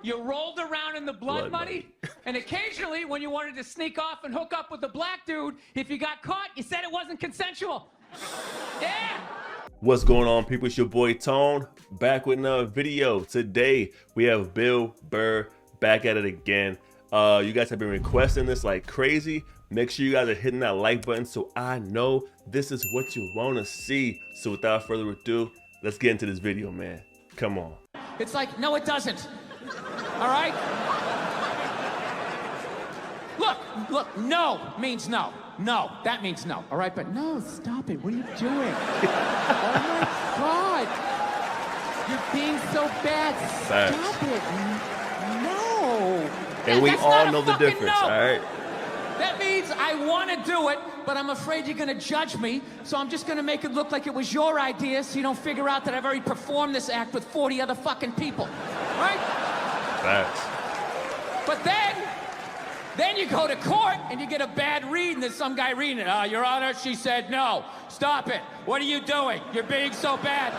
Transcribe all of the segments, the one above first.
You rolled around in the blood money, and occasionally when you wanted to sneak off and hook up with a black dude, if you got caught, you said it wasn't consensual. Yeah! What's going on, people? It's your boy Tone, back with another video. Today, we have Burr back at it again. You guys have been requesting this like crazy. Make sure you guys are hitting that like button so I know this is what you want to see. So without further ado, let's get into this video, man. Come on. It's like, no, it doesn't. All right? Look, no means no. No, that means no. All right, but no, stop it. What are you doing? Oh my God. You're being so bad. Stop it. No. And we all know the difference, no. all right? That means I want to do it, but I'm afraid you're going to judge me, so I'm just going to make it look like it was your idea so you don't figure out that I've already performed this act with 40 other fucking people. Right? Facts. But then you go to court and you get a bad read and there's some guy reading it. Your Honor, she said no. Stop it. What are you doing? You're being so bad.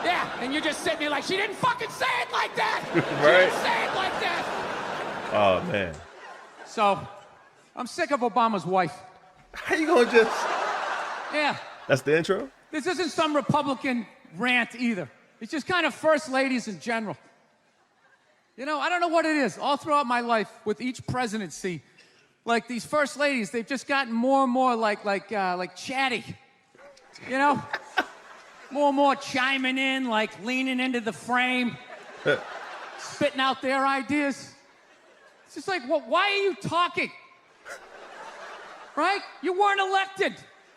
Yeah, and you're just sitting there like, she didn't fucking say it like that. Right? She didn't say it like that. Oh, man. So, I'm sick of Obama's wife. How you gonna just... Yeah. That's the intro? This isn't some Republican rant either. It's just kind of first ladies in general. You know, I don't know what it is. All throughout my life, with each presidency, like these first ladies, they've just gotten more and more like chatty. You know? More and more chiming in, like leaning into the frame, spitting out their ideas. It's just like, well, why are you talking? Right? You weren't elected.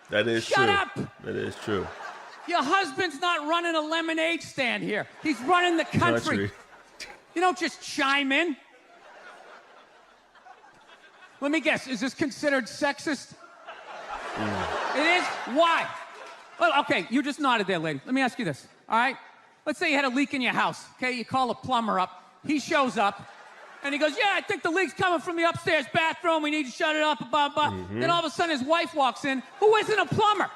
That is Shut true. up. That is true. Your husband's not running a lemonade stand here. He's running the country. You don't just chime in. Let me guess, is this considered sexist? It is? Why? Well, okay, you just nodded there, lady. Let me ask you this, all right? Let's say you had a leak in your house, okay? You call a plumber up. He shows up, and he goes, yeah, I think the leak's coming from the upstairs bathroom. We need to shut it up, blah, blah. Then all of a sudden, his wife walks in, who isn't a plumber.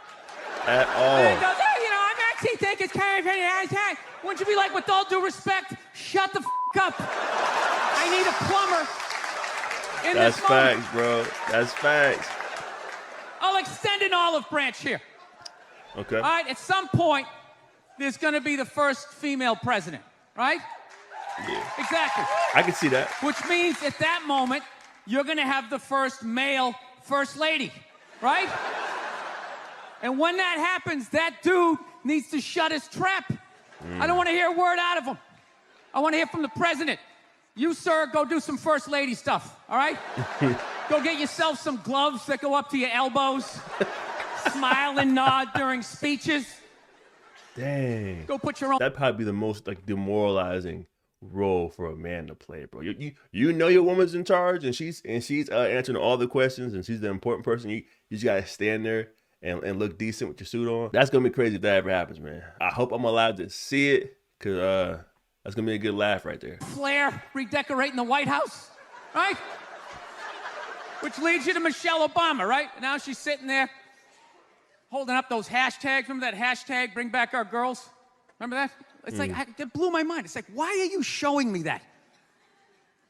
At all. And he goes, oh, you know, I'm actually thinking it's kind of... Wouldn't you be like, with all due respect, shut the up. I need a plumber in That's this moment. facts, bro. That's facts. I'll extend an olive branch here. Okay. All right, at some point, there's going to be the first female president, right? Yeah. Exactly. I can see that. Which means at that moment, you're going to have the first male first lady, right? And when that happens, that dude needs to shut his trap. I don't want to hear a word out of him. I want to hear from the president. You, sir, go do some first lady stuff, all right? Go get yourself some gloves that go up to your elbows. Smile and nod during speeches. Dang. Go put your own... That'd probably be the most like demoralizing role for a man to play, bro. You know your woman's in charge and she's answering all the questions and she's the important person. You just gotta stand there and look decent with your suit on. That's gonna be crazy if that ever happens, man. I hope I'm allowed to see it, cause that's gonna be a good laugh right there. Flair redecorating the White House, right? Which leads you to Michelle Obama, right? Now she's sitting there holding up those hashtags. Remember that hashtag, bring back our girls? Remember that? It's like, that blew my mind. It's like, why are you showing me that?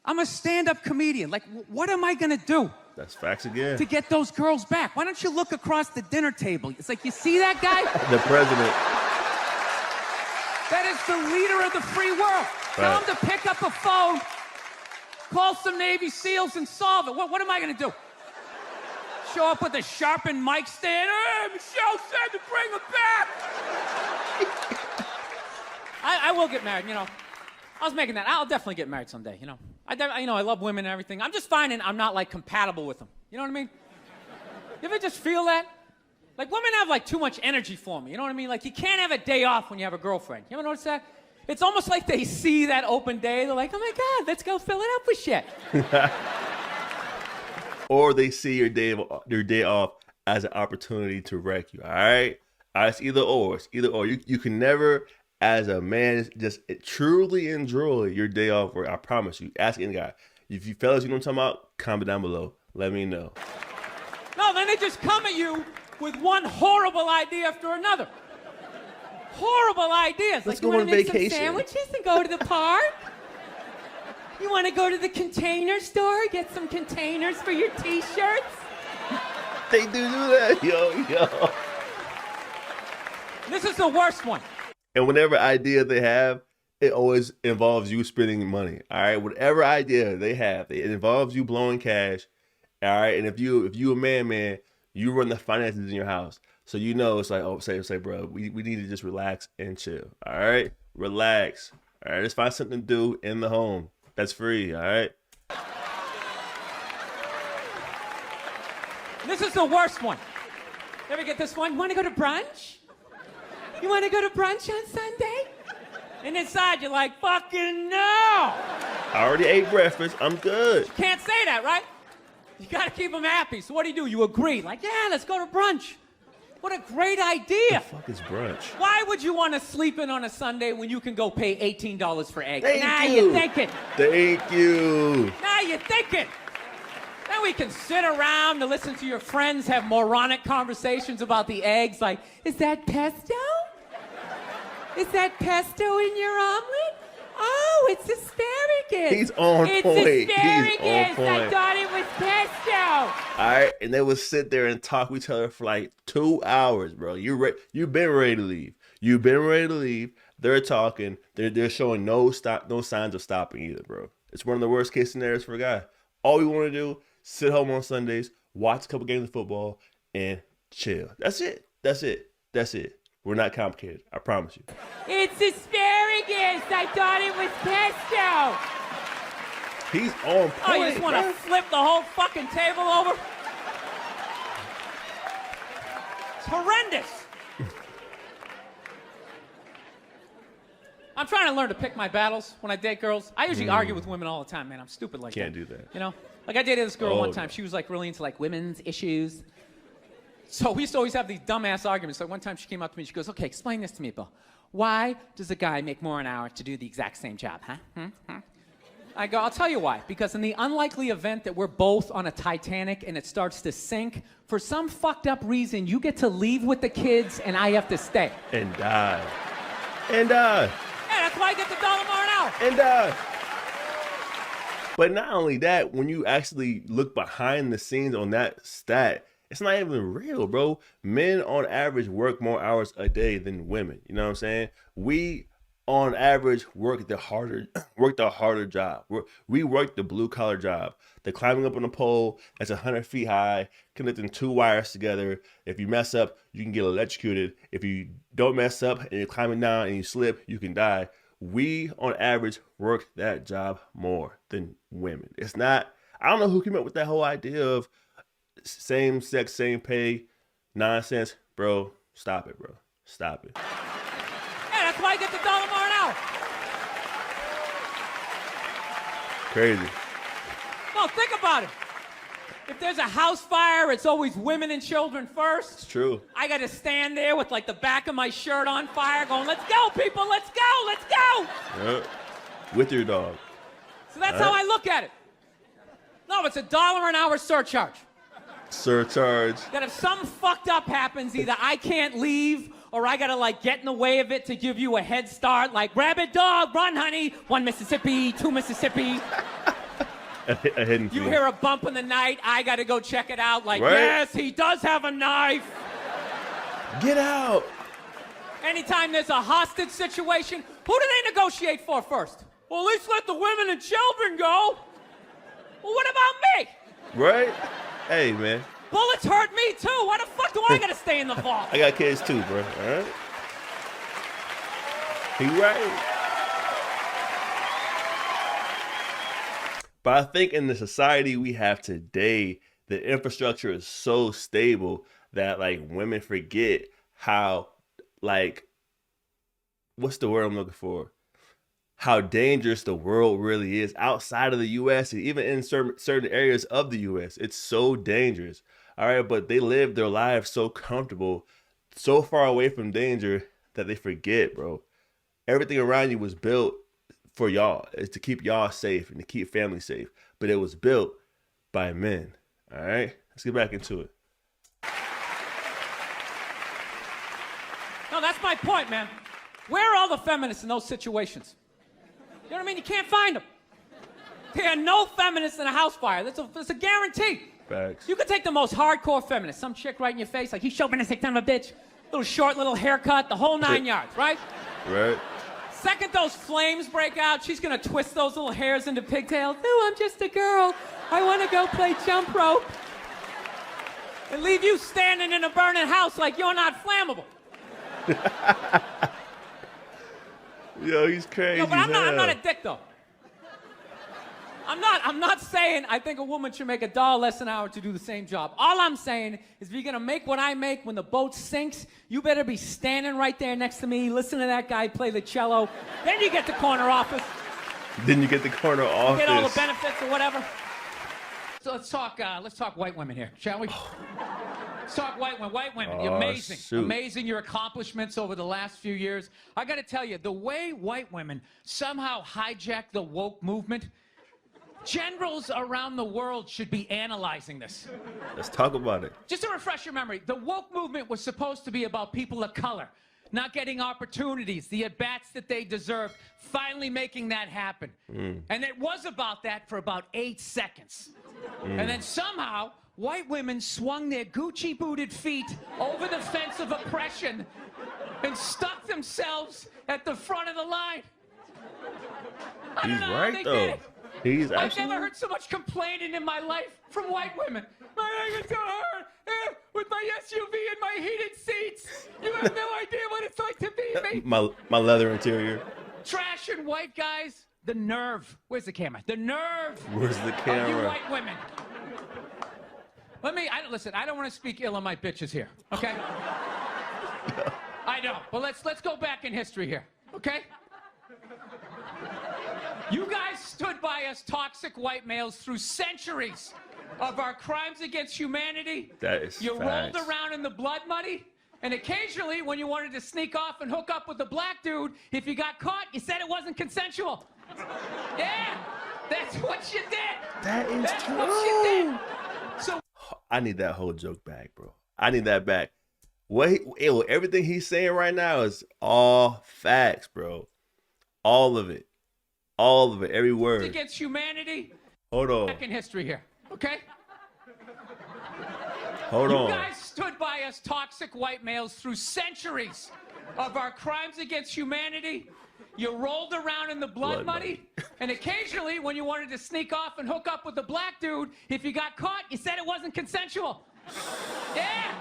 I'm a stand-up comedian. Like, what am I gonna do? That's facts again. To get those girls back. Why don't you look across the dinner table? It's like, you see that guy? The president. That is the leader of the free world. Tell him to pick up a phone, call some Navy SEALs and solve it. What am I gonna do? Show up with a sharpened mic stand? Hey, Michelle said to bring him back. I will get married, you know. I was making that. I'll definitely get married someday, you know. I love women and everything. I'm just finding I'm not, like, compatible with them. You know what I mean? You ever just feel that? Like, women have, like, too much energy for me. You know what I mean? Like, you can't have a day off when you have a girlfriend. You ever notice that? It's almost like they see that open day. They're like, oh, my God, let's go fill it up with shit. Or they see your day off as an opportunity to wreck you, all right? It's either or. It's either or. You can never, as a man, just truly enjoy your day off. Or I promise you, ask any guy. If you fellas, you know what I'm talking about, comment down below. Let me know. No, then they just come at you with one horrible idea after another. Horrible ideas. Let's like, you go want on to make vacation. some sandwiches and go to the park? You want to go to the container store, get some containers for your t-shirts? They do that, yo. This is the worst one. And whatever idea they have, it always involves you spending money. All right, whatever idea they have, it involves you blowing cash. All right, and if you a man, you run the finances in your house, so you know it's like, oh, say, bro, we need to just relax and chill. All right, relax. All right, let's find something to do in the home that's free. All right. This is the worst one. Ever get this one? You want to go to brunch? You want to go to brunch on Sunday? And inside you're like, fucking no! I already ate breakfast. I'm good. You can't say that, right? You gotta keep them happy. So what do? You agree. Like, yeah, let's go to brunch. What a great idea. What the fuck is brunch? Why would you want to sleep in on a Sunday when you can go pay $18 for eggs? Thank now you. You're thinking. Thank you. Now you're thinking. Then we can sit around and listen to your friends have moronic conversations about the eggs. Like, is that pesto? Is that pesto in your omelet? Oh, it's asparagus. He's on it's point. Asparagus. He's on point. I thought it was pesto. All right, and they would sit there and talk with each other for like 2 hours, bro. You've been ready to leave. You've been ready to leave. They're talking. They're showing no signs of stopping either, bro. It's one of the worst case scenarios for a guy. All we want to do, sit home on Sundays, watch a couple games of football, and chill. That's it. We're not complicated. I promise you. It's asparagus. I thought it was pesto. He's on point. Oh, you just want to flip the whole fucking table over? It's horrendous. I'm trying to learn to pick my battles when I date girls. I usually argue with women all the time, man. I'm stupid like that. Can't do that. You know? Like, I dated this girl one time. No. She was, like, really into, like, women's issues. So we used to always have these dumbass arguments. Like, one time she came up to me and she goes, okay, explain this to me, Bill. Why does a guy make more an hour to do the exact same job, huh? I go, I'll tell you why. Because in the unlikely event that we're both on a Titanic and it starts to sink, for some fucked up reason, you get to leave with the kids and I have to stay. And die. Yeah, that's why I get the $1 more an hour. And die. But not only that, when you actually look behind the scenes on that stat, it's not even real, bro. Men on average work more hours a day than women. You know what I'm saying? We on average work the harder job. We work the blue collar job. The climbing up on a pole that's 100 feet high, connecting 2 wires together. If you mess up, you can get electrocuted. If you don't mess up and you're climbing down and you slip, you can die. We on average work that job more than women. It's not, I don't know who came up with that whole idea of same sex, same pay nonsense. Bro, stop it, bro. Stop it. Yeah, that's why I get the $1 more an hour. Crazy. No, think about it. If there's a house fire, it's always women and children first. It's true. I got to stand there with like the back of my shirt on fire going, let's go, people, let's go, let's go. Yep. With your dog. So that's how I look at it. No, it's $1 an hour surcharge. Surcharge. That if something fucked up happens, either I can't leave or I got to like get in the way of it to give you a head start. Like, rabid dog, run, honey. 1 Mississippi, 2 Mississippi. A hidden fee. You hear a bump in the night, I got to go check it out. Like, right? Yes, he does have a knife. Get out. Anytime there's a hostage situation, who do they negotiate for first? Well, at least let the women and children go. Well, what about me? Right? Hey, man. Bullets hurt me, too. Why the fuck do I got to stay in the vault? I got kids, too, bro. All right? He right. But I think in the society we have today, the infrastructure is so stable that, like, women forget how, like, what's the word I'm looking for? How dangerous the world really is outside of the U.S. and even in certain areas of the U.S. It's so dangerous. All right, but they live their lives so comfortable, so far away from danger that they forget, bro. Everything around you was built for y'all. It's to keep y'all safe and to keep family safe. But it was built by men. All right, let's get back into it. No, that's my point, man. Where are all the feminists in those situations? You know what I mean? You can't find them. There are no feminists in a house fire. That's a guarantee. Facts. You could take the most hardcore feminist, some chick right in your face, like, he's chauvinistic son of a bitch, little short, little haircut, the whole 9 yards, right? Right. Second those flames break out, she's gonna twist those little hairs into pigtails. No, I'm just a girl. I wanna go play jump rope. And leave you standing in a burning house like you're not flammable. Yo, he's crazy. No, but I'm not a dick, though. I'm not saying I think a woman should make $1 less an hour to do the same job. All I'm saying is if you're gonna make what I make when the boat sinks, you better be standing right there next to me, listen to that guy play the cello. Then you get the corner office. Then you get the corner office. Get all the benefits or whatever. So let's talk white women here, shall we? Let's talk white women. White women, you're amazing. Shoot. Amazing, your accomplishments over the last few years. I gotta tell you, the way white women somehow hijack the woke movement, generals around the world should be analyzing this. Let's talk about it. Just to refresh your memory, the woke movement was supposed to be about people of color not getting opportunities, the at-bats that they deserved, finally making that happen. And it was about that for about 8 seconds. And then somehow, white women swung their Gucci-booted feet over the fence of oppression and stuck themselves at the front of the line. I don't He's know how right, they though. did it. He's I've actually... never heard so much complaining in my life from white women. My leg is so hurt with my SUV and my heated seats. You have no idea what it's like to be me. my leather interior. Trash and white guys, the nerve. Where's the camera? The nerve. Where's the Of you camera? white women. Listen, I don't want to speak ill of my bitches here, okay? I know, but let's go back in history here, okay? You guys stood by us toxic white males through centuries of our crimes against humanity. That is You facts. rolled around in the blood money, and occasionally when you wanted to sneak off and hook up with a black dude, if you got caught, you said it wasn't consensual. Yeah, that's what you did. That is That's true. what you did. So I need that whole joke back, bro. I need that back. Everything he's saying right now is all facts, bro. All of it. All of it. Every word. against humanity. Hold on. Back in history here, okay? Hold You on. guys stood by us toxic white males through centuries of our crimes against humanity. You rolled around in the blood money, and occasionally when you wanted to sneak off and hook up with a black dude, if you got caught, you said it wasn't consensual. Yeah,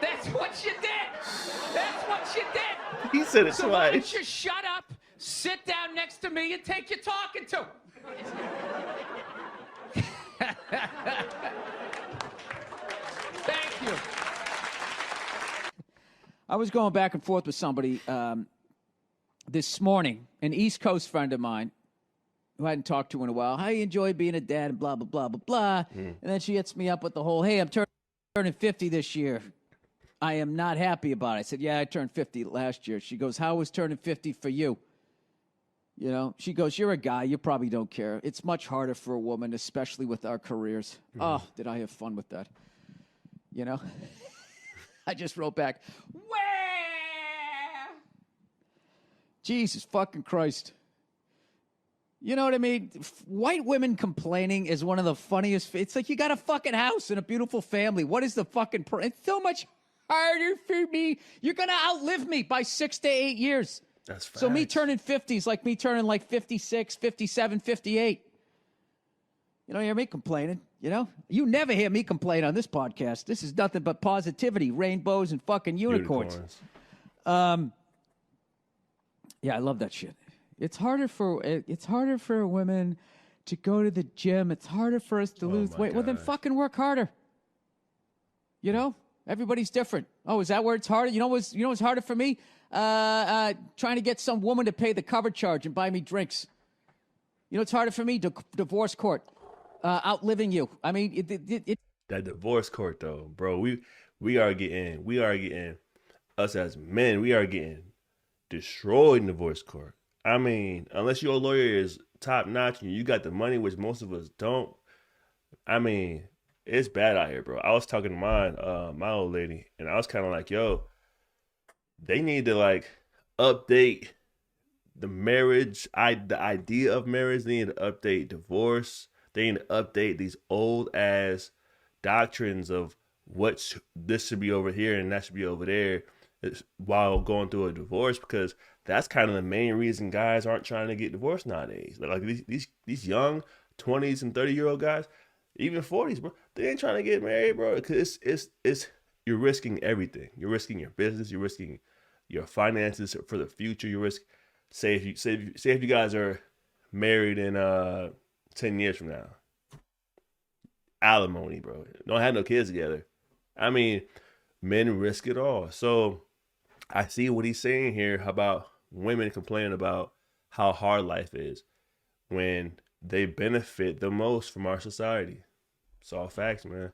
that's what you did. That's what you did. He said it So why twice. don't you shut up, sit down next to me, and take your talking to? Thank you. I was going back and forth with somebody this morning, an East Coast friend of mine who I hadn't talked to in a while. How you enjoy being a dad and blah, blah, blah, blah, blah. And then she hits me up with the whole, hey, I'm turning 50 this year. I am not happy about it. I said, yeah, I turned 50 last year. She goes, how was turning 50 for you? You know, she goes, you're a guy. You probably don't care. It's much harder for a woman, especially with our careers. Oh, did I have fun with that? You know? I just wrote back, where? Jesus fucking Christ. You know what I mean? White women complaining is one of the funniest. It's like you got a fucking house and a beautiful family. What is the fucking... It's so much harder for me. You're going to outlive me by 6 to 8 years. That's facts. So me turning 50 is like me turning like 56, 57, 58. You don't hear me complaining, you know? You never hear me complain on this podcast. This is nothing but positivity, rainbows, and fucking unicorns. Yeah, I love that shit. It's harder for women to go to the gym. It's harder for us to lose weight. Well, then fucking work harder. You know? Everybody's different. Oh, is that where it's harder? You know what's harder for me? Trying to get some woman to pay the cover charge and buy me drinks. You know what's harder for me? Divorce court. Outliving you. I mean, that divorce court though, bro. We are getting us as men. We are getting destroyed in divorce court. I mean, unless your lawyer is top notch and you got the money, which most of us don't. I mean, it's bad out here, bro. I was talking to my old lady, and I was kind of like, yo, they need to like update the marriage, the idea of marriage. They need to update divorce. They need to update these old ass doctrines of this should be over here and that should be over there while going through a divorce, because that's kind of the main reason guys aren't trying to get divorced nowadays. Like these young 20s and 30-year-old guys, even 40s, bro, they ain't trying to get married, bro, because it's you're risking everything. You're risking your business. You're risking your finances for the future. You risk, say if you guys are married in 10 years from now, alimony, bro. Don't have no kids together. I mean, men risk it all. So I see what he's saying here about women complaining about how hard life is when they benefit the most from our society. It's all facts, man.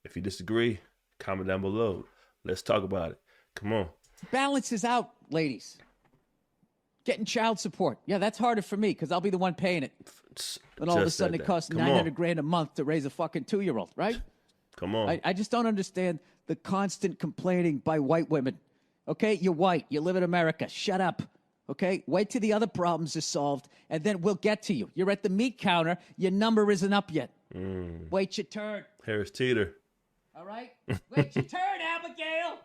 If you disagree, comment down below. Let's talk about it. Come on. Balances out, ladies. Getting child support. Yeah, that's harder for me because I'll be the one paying it. And all of a sudden it costs $900,000 a month to raise a fucking 2-year-old, right? Come on. I just don't understand the constant complaining by white women. Okay, you're white. You live in America. Shut up. Okay, wait till the other problems are solved, and then we'll get to you. You're at the meat counter. Your number isn't up yet. Wait your turn. Harris Teeter. All right? Wait your turn, Abigail.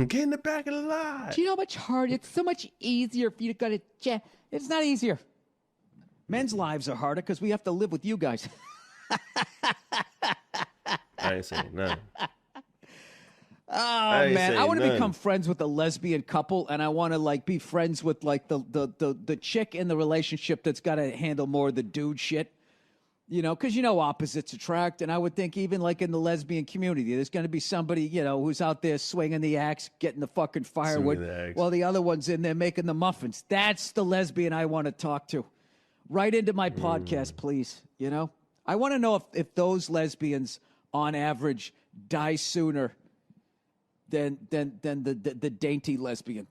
Get in the back of the line. Do you know how much harder? It's so much easier for you to go to jail. It's not easier. Men's lives are harder because we have to live with you guys. I ain't saying nothing. Oh man, I want to become friends with a lesbian couple, and I want to like be friends with like the chick in the relationship that's got to handle more of the dude shit. You know, because opposites attract, and I would think even like in the lesbian community, there's going to be somebody who's out there swinging the axe, getting the fucking firewood, while the other one's in there making the muffins. That's the lesbian I want to talk to. Right into my podcast, please. I want to know if those lesbians, on average, die sooner than the dainty lesbian.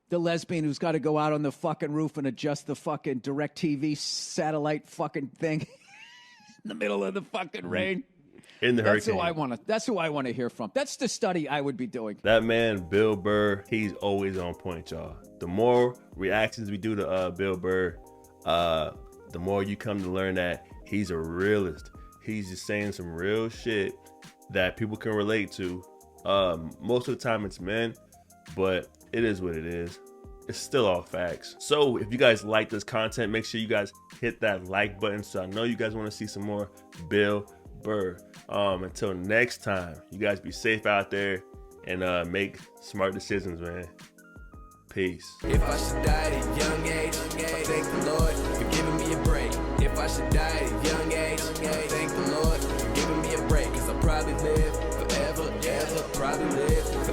The lesbian who's got to go out on the fucking roof and adjust the fucking DirecTV satellite fucking thing in the middle of the fucking rain. In the hurricane. That's who I want to hear from. That's the study I would be doing. That man, Bill Burr, he's always on point, y'all. The more reactions we do to Bill Burr, the more you come to learn that he's a realist. He's just saying some real shit that people can relate to. Most of the time it's men, but it is what it is. It's still all facts. So if you guys like this content, make sure you guys hit that like button. So I know you guys want to see some more Bill Burr. Until next time, you guys be safe out there and make smart decisions, man. Peace. If I should die at a young age, I thank the Lord for giving me a break. If I should die at a young age, I thank the Lord for giving me a break. Cause I'll probably live forever, ever, probably live